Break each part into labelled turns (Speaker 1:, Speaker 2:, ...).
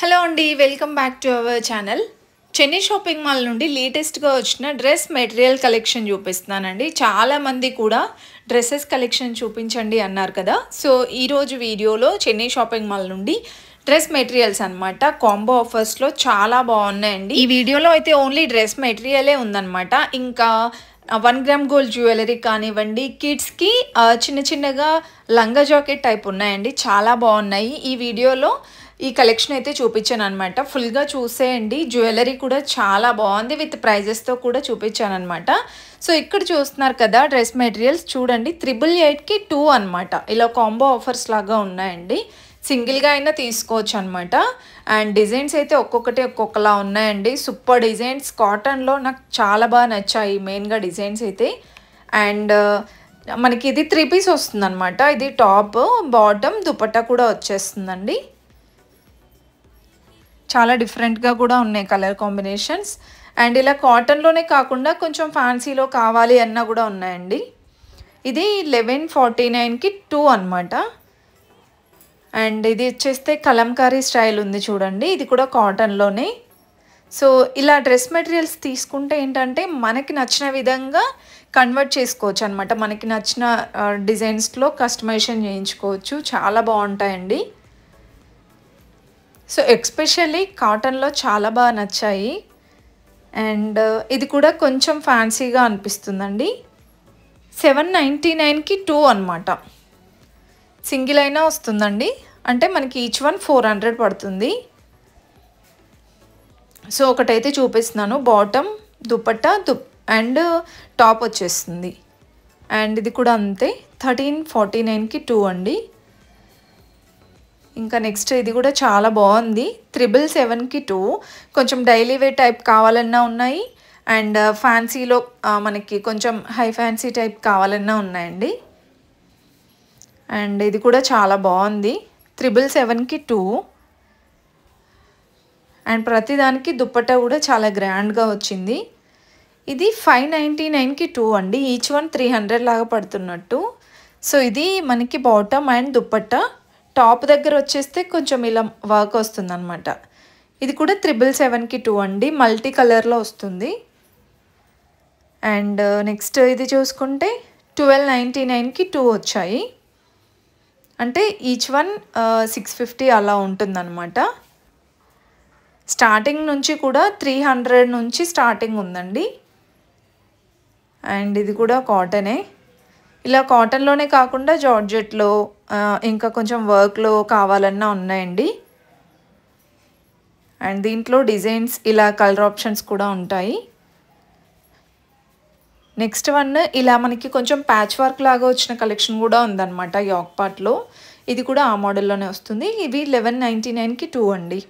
Speaker 1: Hello అండి, welcome back to our channel. Chennai shopping mall నుండి లేటెస్ట్గా వచ్చిన డ్రెస్ మెటీరియల్ కలెక్షన్ చూపిస్తున్నానండి. చాలామంది కూడా డ్రెస్సెస్ కలెక్షన్ చూపించండి అన్నారు కదా. సో ఈరోజు వీడియోలో చెన్నై షాపింగ్ మాల్ నుండి డ్రెస్ మెటీరియల్స్ అనమాట కాంబో ఆఫర్స్లో చాలా బాగున్నాయండి. ఈ వీడియోలో అయితే ఓన్లీ డ్రెస్ మెటీరియలే ఉందన్నమాట. ఇంకా 1 గ్రామ్ గోల్డ్ జ్యువెలరీ కానివ్వండి, కిడ్స్కి చిన్న చిన్నగా లంగా జాకెట్ టైప్ ఉన్నాయండి, చాలా బాగున్నాయి. ఈ వీడియోలో ఈ కలెక్షన్ అయితే చూపించాను అనమాట. ఫుల్గా చూసేయండి. జ్యువెలరీ కూడా చాలా బాగుంది, విత్ ప్రైజెస్తో కూడా చూపించాను అనమాట. సో ఇక్కడ చూస్తున్నారు కదా డ్రెస్ మెటీరియల్స్, చూడండి 888కి 2 అనమాట. ఇలా కాంబో ఆఫర్స్ లాగా ఉన్నాయండి. సింగిల్గా అయినా తీసుకోవచ్చు అనమాట. అండ్ డిజైన్స్ అయితే ఒక్కొక్కటి ఒక్కొక్కలా ఉన్నాయండి. సూపర్ డిజైన్స్, కాటన్లో నాకు చాలా బాగా నచ్చాయి మెయిన్గా డిజైన్స్ అయితే. అండ్ మనకి ఇది 3 పీస్ వస్తుంది అనమాట. ఇది టాప్, బాటమ్, దుపట్టా కూడా వచ్చేస్తుందండి. చాలా డిఫరెంట్గా కూడా ఉన్నాయి కలర్ కాంబినేషన్స్. అండ్ ఇలా కాటన్లోనే కాకుండా కొంచెం ఫ్యాన్సీలో కావాలి అన్నా కూడా ఉన్నాయండి. ఇది 1149కి 2 అనమాట. అండ్ ఇది వచ్చేస్తే కలంకారీ స్టైల్ ఉంది చూడండి, ఇది కూడా కాటన్లోనే. సో ఇలా డ్రెస్ మెటీరియల్స్ తీసుకుంటే ఏంటంటే మనకి నచ్చిన విధంగా కన్వర్ట్ చేసుకోవచ్చు అనమాట. మనకి నచ్చిన డిజైన్స్లో కస్టమైజేషన్ చేయించుకోవచ్చు, చాలా బాగుంటాయండి. సో ఎక్స్పెషల్లీ కాటన్లో చాలా బాగా నచ్చాయి. అండ్ ఇది కూడా కొంచెం ఫ్యాన్సీగా అనిపిస్తుందండి. 799కి 2 అనమాట. సింగిల్ అయినా వస్తుందండి, అంటే మనకి ఈచ్ వన్ 400 పడుతుంది. సో ఒకటైతే చూపిస్తున్నాను, బాటమ్, దుపట్టా అండ్ టాప్ వచ్చేస్తుంది. అండ్ ఇది కూడా అంతే, 1349కి 2 అండి. ఇంకా నెక్స్ట్ ఇది కూడా చాలా బాగుంది, 777కి 2. కొంచెం డైలీ వేర్ టైప్ కావాలన్నా ఉన్నాయి. అండ్ ఫ్యాన్సీలో మనకి కొంచెం హై ఫ్యాన్సీ టైప్ కావాలన్నా ఉన్నాయండి. అండ్ ఇది కూడా చాలా బాగుంది, 777కి 2. అండ్ ప్రతిదానికి దుప్పట్టా కూడా చాలా గ్రాండ్గా వచ్చింది. ఇది 599కి 2 అండి, ఈచ్ వన్ 300 లాగా పడుతున్నట్టు. సో ఇది మనకి బాటమ్ అండ్ దుప్పట్టా. టాప్ దగ్గర వచ్చేస్తే కొంచెం ఇలా వర్క్ వస్తుంది అనమాట. ఇది కూడా 777కి 2 అండి, మల్టీ కలర్లో వస్తుంది. అండ్ నెక్స్ట్ ఇది చూసుకుంటే 1299కి 2 వచ్చాయి, అంటే ఈచ్ వన్ 650 అలా ఉంటుందన్నమాట. స్టార్టింగ్ నుంచి కూడా 300 నుంచి స్టార్టింగ్ ఉందండి. అండ్ ఇది కూడా కాటనే. ఇలా కాటన్లోనే కాకుండా జార్జెట్లో ఇంకా కొంచెం వర్క్లో కావాలన్నా ఉన్నాయండి. అండ్ దీంట్లో డిజైన్స్ ఇలా కలర్ ఆప్షన్స్ కూడా ఉంటాయి. నెక్స్ట్ వన్ ఇలా మనకి కొంచెం ప్యాచ్ వర్క్ లాగా వచ్చిన కలెక్షన్ కూడా ఉందన్నమాట యాక్ పార్ట్లో. ఇది కూడా ఆ మోడల్లోనే వస్తుంది. ఇవి 1199కి 2 అండి.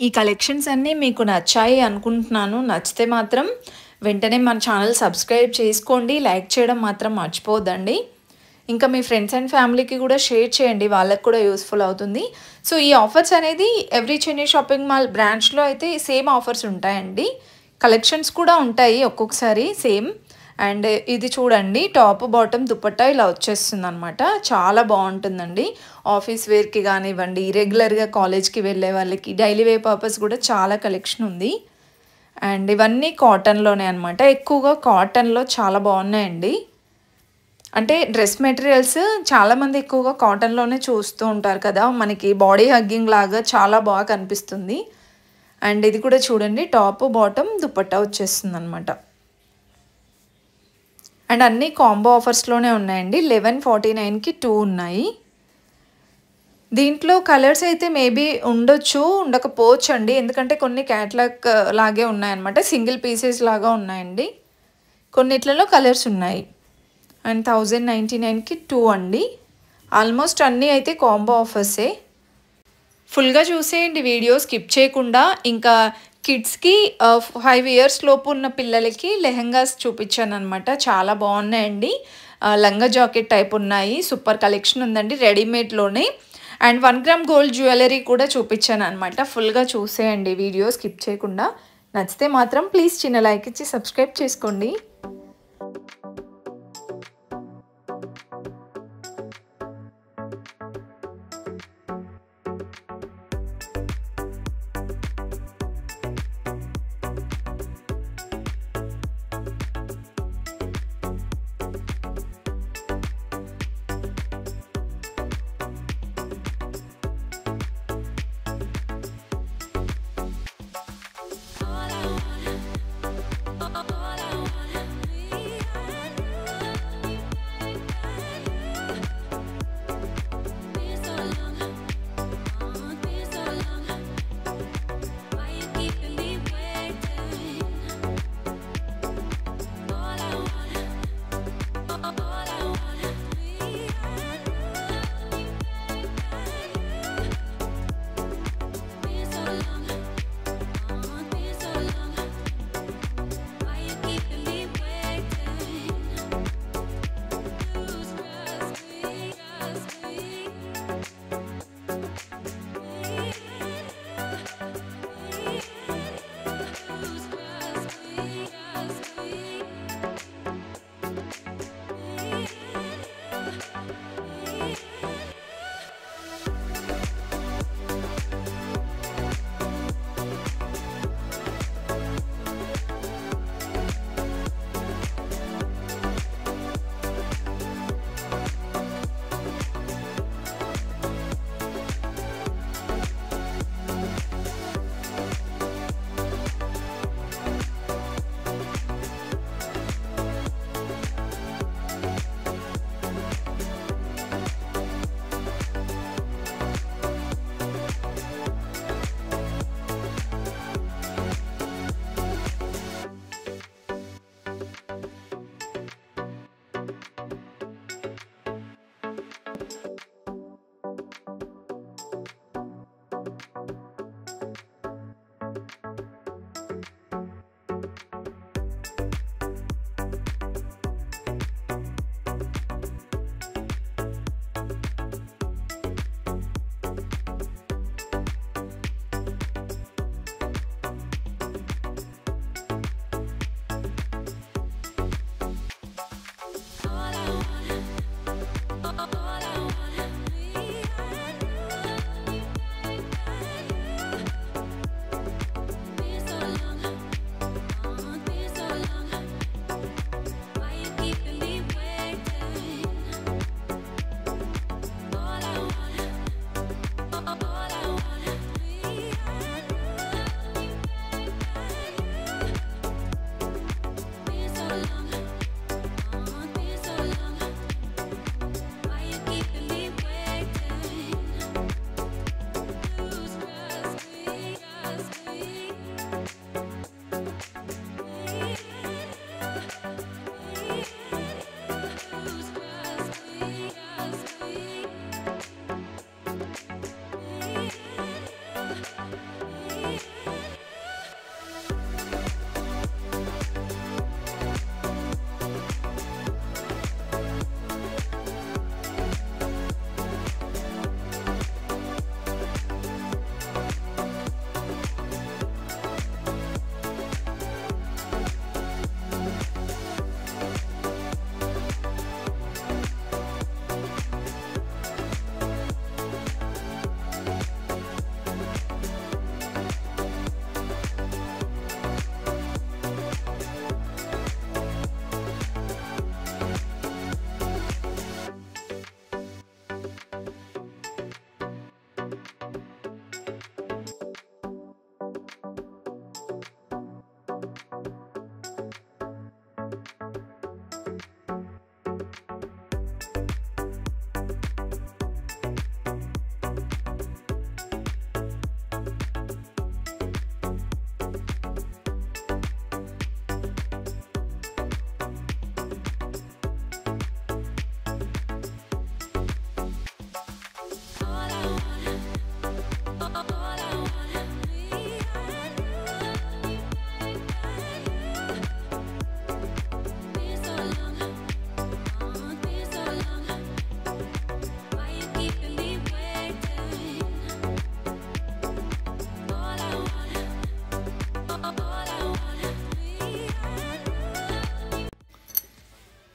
Speaker 1: ఈ కలెక్షన్స్ అన్నీ మీకు నచ్చాయి అనుకుంటున్నాను. నచ్చితే మాత్రం వెంటనే మన ఛానల్ సబ్స్క్రైబ్ చేసుకోండి, లైక్ చేయడం మాత్రం మర్చిపోవద్దండి. ఇంకా మీ ఫ్రెండ్స్ అండ్ ఫ్యామిలీకి కూడా షేర్ చేయండి, వాళ్ళకి కూడా యూస్ఫుల్ అవుతుంది. సో ఈ ఆఫర్స్ అనేది ఎవ్రీ చెన్నై షాపింగ్ మాల్ బ్రాంచ్లో అయితే సేమ్ ఆఫర్స్ ఉంటాయండి. కలెక్షన్స్ కూడా ఉంటాయి ఒక్కొక్కసారి సేమ్. అండ్ ఇది చూడండి, టాప్, బాటమ్, దుపట్టా ఇలా వచ్చేస్తుంది అనమాట. చాలా బాగుంటుందండి. ఆఫీస్ వేర్కి కానివ్వండి, రెగ్యులర్గా కాలేజ్కి వెళ్ళే వాళ్ళకి డైలీ వేర్ పర్పస్ కూడా చాలా కలెక్షన్ ఉంది. అండ్ ఇవన్నీ కాటన్లోనే అనమాట. ఎక్కువగా కాటన్లో చాలా బాగున్నాయండి. అంటే డ్రెస్ మెటీరియల్స్ చాలామంది ఎక్కువగా కాటన్లోనే చూస్తూ ఉంటారు కదా, మనకి బాడీ హగ్గింగ్ లాగా చాలా బాగా కనిపిస్తుంది. అండ్ ఇది కూడా చూడండి, టాప్, బాటమ్, దుపట్టా వచ్చేస్తుంది అనమాట. అండ్ అన్నీ కాంబో ఆఫర్స్లోనే ఉన్నాయండి. 1149కి 2 ఉన్నాయి. దీంట్లో కలర్స్ అయితే మేబీ ఉండొచ్చు, ఉండకపోవచ్చు అండి, ఎందుకంటే కొన్ని క్యాట్లాగ్ లాగే ఉన్నాయన్నమాట. సింగిల్ పీసెస్ లాగా ఉన్నాయండి. కొన్నిట్లలో కలర్స్ ఉన్నాయి. అండ్ 1099కి 2 అండి. ఆల్మోస్ట్ అన్నీ అయితే కాంబో ఆఫర్సే. ఫుల్గా చూసేయండి వీడియో స్కిప్ చేయకుండా. ఇంకా కిడ్స్కి 5 ఇయర్స్ లోపు ఉన్న పిల్లలకి లెహెంగాస్ చూపించాను అనమాట. చాలా బాగున్నాయండి. లంగా జాకెట్ టైప్ ఉన్నాయి, సూపర్ కలెక్షన్ ఉందండి రెడీమేడ్లోనే. అండ్ 1 గ్రామ్ గోల్డ్ జ్యువెలరీ కూడా చూపించాను అనమాట. ఫుల్గా చూసేయండి వీడియో స్కిప్ చేయకుండా. నచ్చితే మాత్రం ప్లీజ్ చిన్న లైక్ ఇచ్చి సబ్స్క్రైబ్ చేసుకోండి.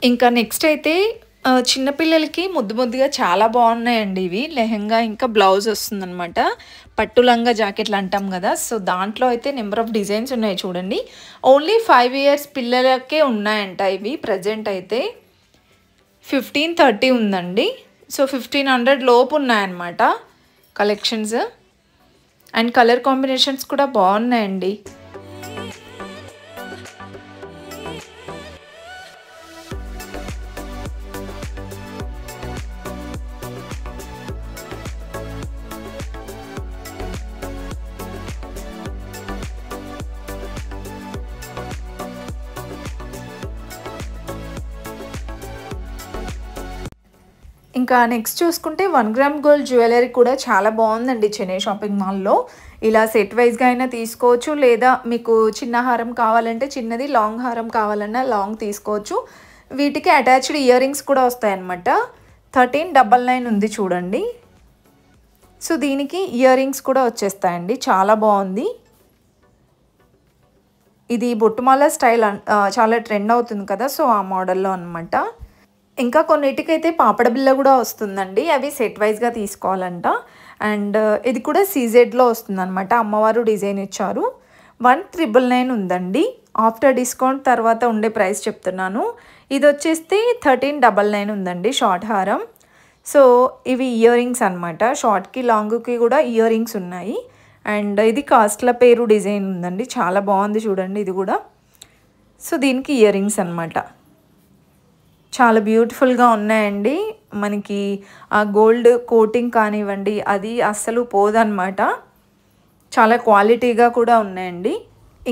Speaker 1: ఇంకా నెక్స్ట్ అయితే చిన్న పిల్లలకి ముద్దు ముద్దుగా చాలా బాగున్నాయండి ఇవి. లెహెంగా ఇంకా బ్లౌజ్ వస్తుందనమాట. పట్టు లంగా జాకెట్లు అంటాం కదా, సో దాంట్లో అయితే నెంబర్ ఆఫ్ డిజైన్స్ ఉన్నాయి చూడండి. ఓన్లీ 5 ఇయర్స్ పిల్లలకే ఉన్నాయంట ఇవి. ప్రజెంట్ అయితే 1530 ఉందండి. సో 1500 లోపు ఉన్నాయన్నమాట కలెక్షన్స్. అండ్ కలర్ కాంబినేషన్స్ కూడా బాగున్నాయండి. ఇంకా నెక్స్ట్ చూసుకుంటే 1 గ్రామ్ గోల్డ్ జ్యువెలరీ కూడా చాలా బాగుందండి చెన్నై షాపింగ్ మాల్లో. ఇలా సెట్ వైజ్గా అయినా తీసుకోవచ్చు, లేదా మీకు చిన్న హారం కావాలంటే చిన్నది, లాంగ్ హారం కావాలన్నా లాంగ్ తీసుకోవచ్చు. వీటికి అటాచ్డ్ ఇయర్ రింగ్స్ కూడా వస్తాయన్నమాట. 1399 ఉంది చూడండి. సో దీనికి ఇయర్ రింగ్స్ కూడా వచ్చేస్తాయండి. చాలా బాగుంది. ఇది బొట్టుమాల స్టైల్ చాలా ట్రెండ్ అవుతుంది కదా, సో ఆ మోడల్లో అనమాట. ఇంకా కొన్నిటికైతే పాపడ బిల్ల కూడా వస్తుందండి. అవి సెట్ వైజ్గా తీసుకోవాలంట. అండ్ ఇది కూడా సీజెడ్లో వస్తుందన్నమాట. అమ్మవారు డిజైన్ ఇచ్చారు. 1399 ఉందండి. ఆఫ్టర్ డిస్కౌంట్ తర్వాత ఉండే ప్రైస్ చెప్తున్నాను. ఇది వచ్చేస్తే 1399 ఉందండి షార్ట్ హారం. సో ఇవి ఇయర్ రింగ్స్ అనమాట. షార్ట్కి లాంగ్కి కూడా ఇయర్ రింగ్స్ ఉన్నాయి. అండ్ ఇది కాస్ట్ల పేరు డిజైన్ ఉందండి. చాలా బాగుంది చూడండి ఇది కూడా. సో దీనికి ఇయర్ రింగ్స్ అనమాట. చాలా బ్యూటిఫుల్గా ఉన్నాయండి. మనకి ఆ గోల్డ్ కోటింగ్ కానివ్వండి, అది అస్సలు పోదన్నమాట. చాలా క్వాలిటీగా కూడా ఉన్నాయండి.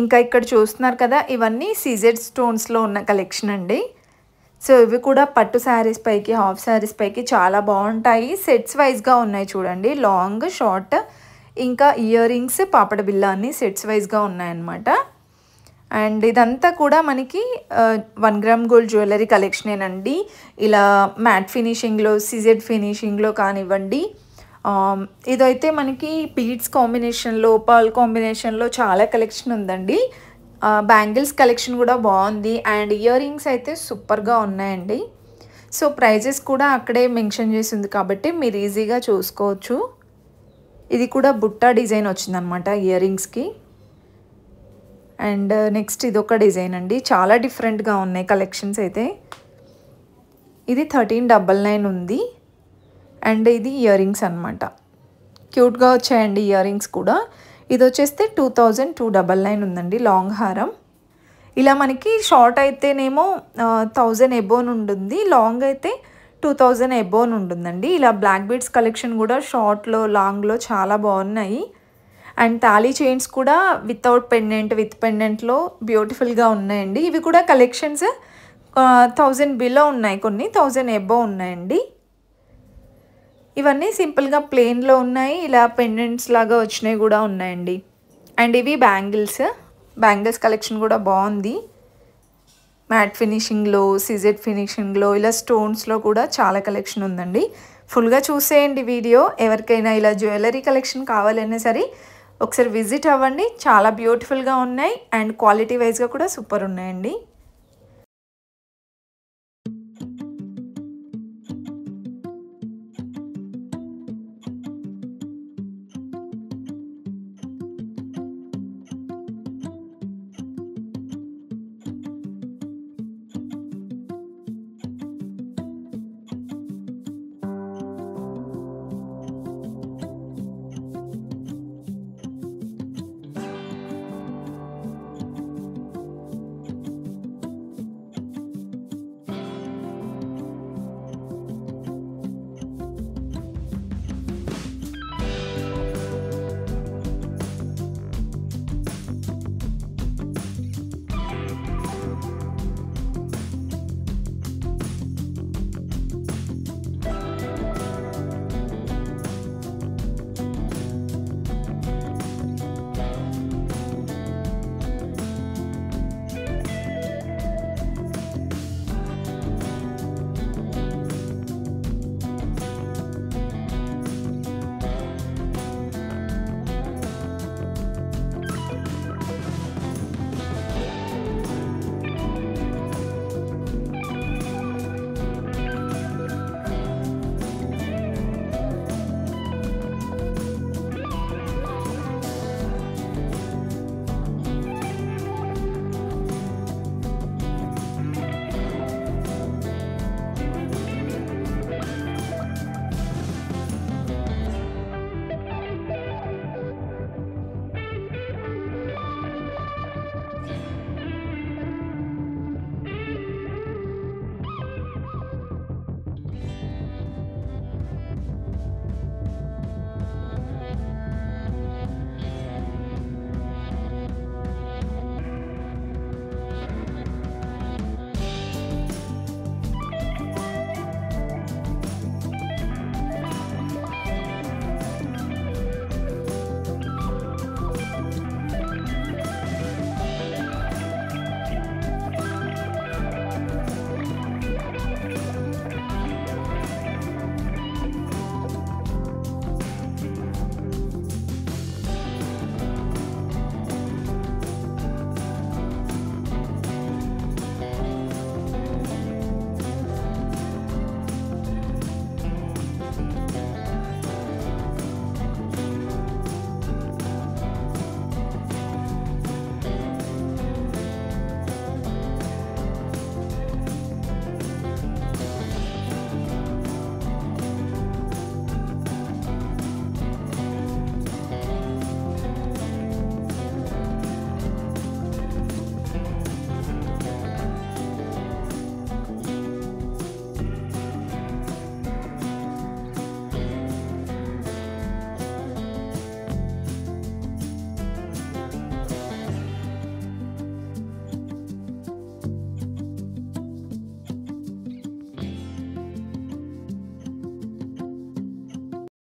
Speaker 1: ఇంకా ఇక్కడ చూస్తున్నారు కదా, ఇవన్నీ సీజెడ్ స్టోన్స్లో ఉన్న కలెక్షన్ అండి. సో ఇవి కూడా పట్టు శారీస్ పైకి, హాఫ్ శారీస్ పైకి చాలా బాగుంటాయి. సెట్స్ వైజ్గా ఉన్నాయి చూడండి. లాంగ్, షార్ట్, ఇంకా ఇయర్ రింగ్స్, పాపడ బిల్ల అన్ని సెట్స్ వైజ్గా ఉన్నాయన్నమాట. అండ్ ఇదంతా కూడా మనకి 1 గ్రామ్ గోల్డ్ జ్యువెలరీ కలెక్షనేనండి. ఇలా మ్యాట్ ఫినిషింగ్లో, సిజెడ్ ఫినిషింగ్లో కానివ్వండి. ఇదైతే మనకి బీడ్స్ కాంబినేషన్లో, పర్ల్ కాంబినేషన్లో చాలా కలెక్షన్ ఉందండి. బ్యాంగిల్స్ కలెక్షన్ కూడా బాగుంది. అండ్ ఇయర్ రింగ్స్ అయితే సూపర్గా ఉన్నాయండి. సో ప్రైజెస్ కూడా అక్కడే మెన్షన్ చేసి ఉంది కాబట్టి మీరు ఈజీగా చూసుకోవచ్చు. ఇది కూడా బుట్ట డిజైన్ వచ్చిందనమాట ఇయర్ రింగ్స్కి. అండ్ నెక్స్ట్ ఇదొక డిజైన్ అండి. చాలా డిఫరెంట్గా ఉన్నాయి కలెక్షన్స్ అయితే. ఇది 1399 ఉంది. అండ్ ఇది ఇయర్ రింగ్స్ అనమాట. క్యూట్గా వచ్చాయండి ఇయర్ రింగ్స్ కూడా. ఇది వచ్చేస్తే 2299 ఉందండి లాంగ్ హారం. ఇలా మనకి షార్ట్ అయితేనేమో 1000 ఎబోన్ ఉంటుంది, లాంగ్ అయితే 2000 ఎబోన్ ఉంటుందండి. ఇలా బ్లాక్ బీడ్స్ కలెక్షన్ కూడా షార్ట్లో, లాంగ్లో చాలా బాగున్నాయి. అండ్ తాళీ చైన్స్ కూడా వితౌట్ పెండెంట్, విత్ పెండెంట్లో బ్యూటిఫుల్గా ఉన్నాయండి. ఇవి కూడా కలెక్షన్స్ 1000 బిలో ఉన్నాయి, కొన్ని 1000 ఎబో ఉన్నాయండి. ఇవన్నీ సింపుల్గా ప్లెయిన్లో ఉన్నాయి. ఇలా పెండెంట్స్ లాగా వచ్చినాయి కూడా ఉన్నాయండి. అండ్ ఇవి బ్యాంగిల్స్ కలెక్షన్ కూడా బాగుంది. మ్యాట్ ఫినిషింగ్లో, సిజెడ్ ఫినిషింగ్లో, ఇలా స్టోన్స్లో కూడా చాలా కలెక్షన్ ఉందండి. ఫుల్గా చూసేయండి వీడియో. ఎవరికైనా ఇలా జ్యువెలరీ కలెక్షన్ కావాలన్నా సరే ఒకసారి విజిట్ అవ్వండి. చాలా బ్యూటిఫుల్గా ఉన్నాయి. అండ్ క్వాలిటీ వైజ్గా కూడా సూపర్ ఉన్నాయండి.